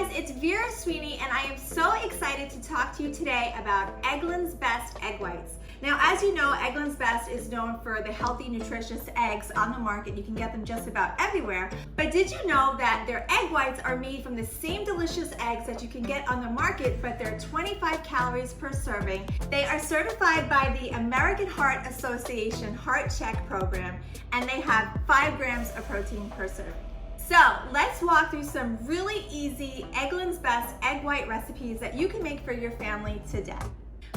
guys, it's Vera Sweeney and I am so excited to talk to you today about Eggland's Best Egg Whites. Now, as you know, Eggland's Best is known for the healthy, nutritious eggs on the market. You can get them just about everywhere. But did you know that their egg whites are made from the same delicious eggs that you can get on the market, but they're 25 calories per serving. They are certified by the American Heart Association Heart Check program, and they have 5 grams of protein per serving. So let's walk through some really easy Eggland's Best egg white recipes that you can make for your family today.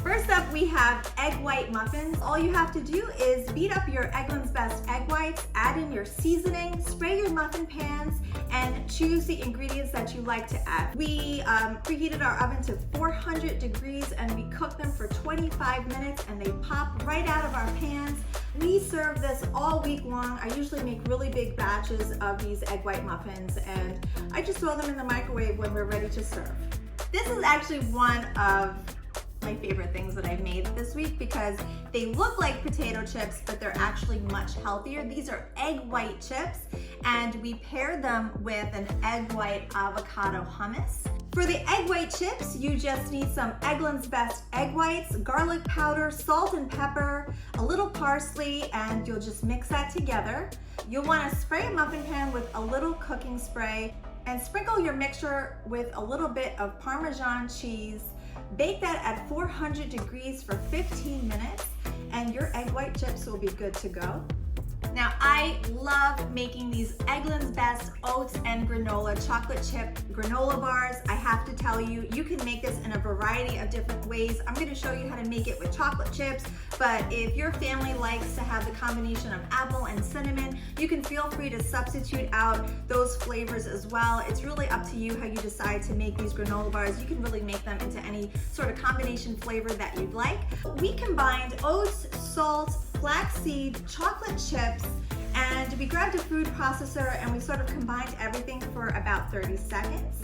First up, we have egg white muffins. All you have to do is beat up your Eggland's Best egg whites, add in your seasoning, spray your muffin pans, and choose the ingredients that you like to add. We preheated our oven to 400 degrees and we cooked them for 25 minutes and they pop right out of our pans. We serve this all week long. I usually make really big batches of these egg white muffins and I just throw them in the microwave when we're ready to serve. This is actually one of my favorite things that I've made this week because they look like potato chips, but they're actually much healthier. These are egg white chips, and we paired them with an egg white avocado hummus. For the egg white chips, you just need some Eggland's Best egg whites, garlic powder, salt and pepper, a little parsley, and you'll just mix that together. You'll want to spray a muffin pan with a little cooking spray and sprinkle your mixture with a little bit of Parmesan cheese. Bake that at 400 degrees for 15 minutes and your egg white chips will be good to go. Now, I love making these Eggland's Best oats and granola chocolate chip granola bars. I have to tell you, you can make this in a variety of different ways. I'm going to show you how to make it with chocolate chips, but if your family likes to have the combination of apple and cinnamon, you can feel free to substitute out those flavors as well. It's really up to you how you decide to make these granola bars. You can really make them into any sort of combination flavor that you'd like. We combined oats, salt, flaxseed, chocolate chips, and we grabbed a food processor and we sort of combined everything for about 30 seconds.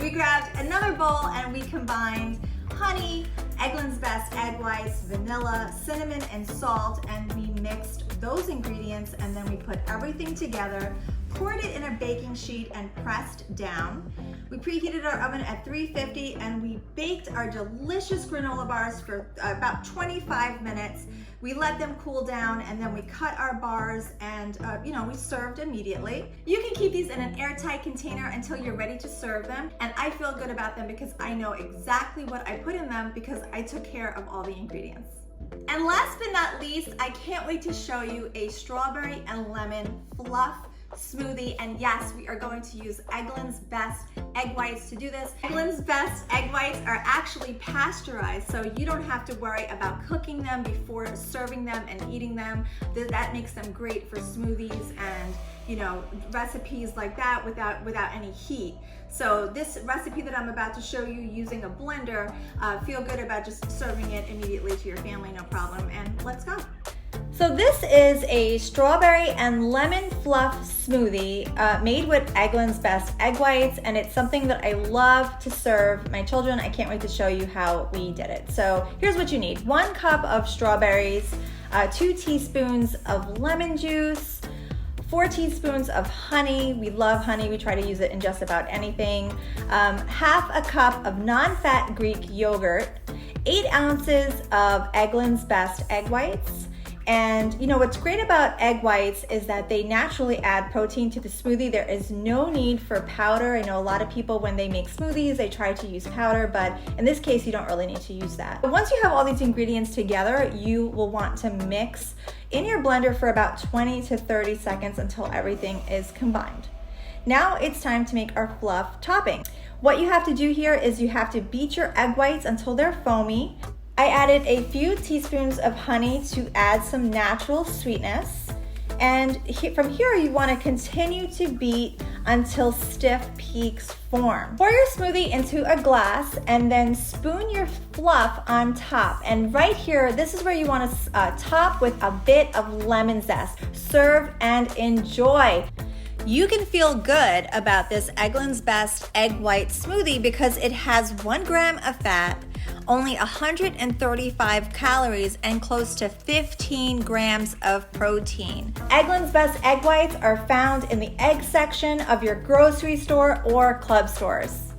We grabbed another bowl and we combined honey, Eggland's Best egg whites, vanilla, cinnamon, and salt, and we mixed those ingredients and then we put everything together, poured it in a baking sheet and pressed down. We preheated our oven at 350 and we baked our delicious granola bars for about 25 minutes. We let them cool down and then we cut our bars and we served immediately. You can keep these in an airtight container until you're ready to serve them, and I feel good about them because I know exactly what I put in them because I took care of all the ingredients. And last but not least, I can't wait to show you a strawberry and lemon fluff smoothie, and yes, we are going to use Eggland's Best egg whites to do this. Eggland's Best egg whites are actually pasteurized, so you don't have to worry about cooking them before serving them and eating them. That makes them great for smoothies and recipes like that without any heat. So this recipe that I'm about to show you using a blender, feel good about just serving it immediately to your family, no problem, and let's go. So this is a strawberry and lemon fluff smoothie made with Eggland's Best egg whites, and it's something that I love to serve my children. I can't wait to show you how we did it. So here's what you need. 1 cup of strawberries, 2 teaspoons of lemon juice, 4 teaspoons of honey. We love honey. We try to use it in just about anything. Half a cup of non-fat Greek yogurt, 8 ounces of Eggland's Best egg whites. And what's great about egg whites is that they naturally add protein to the smoothie. There is no need for powder. I know a lot of people, when they make smoothies, they try to use powder, but in this case, you don't really need to use that. But once you have all these ingredients together, you will want to mix in your blender for about 20 to 30 seconds until everything is combined. Now it's time to make our fluff topping. What you have to do here is you have to beat your egg whites until they're foamy. I added a few teaspoons of honey to add some natural sweetness. And from here, you want to continue to beat until stiff peaks form. Pour your smoothie into a glass and then spoon your fluff on top. And right here, this is where you want to top with a bit of lemon zest. Serve and enjoy. You can feel good about this Eggland's Best egg white smoothie because it has 1 gram of fat, only 135 calories, and close to 15 grams of protein. Eggland's Best egg whites are found in the egg section of your grocery store or club stores.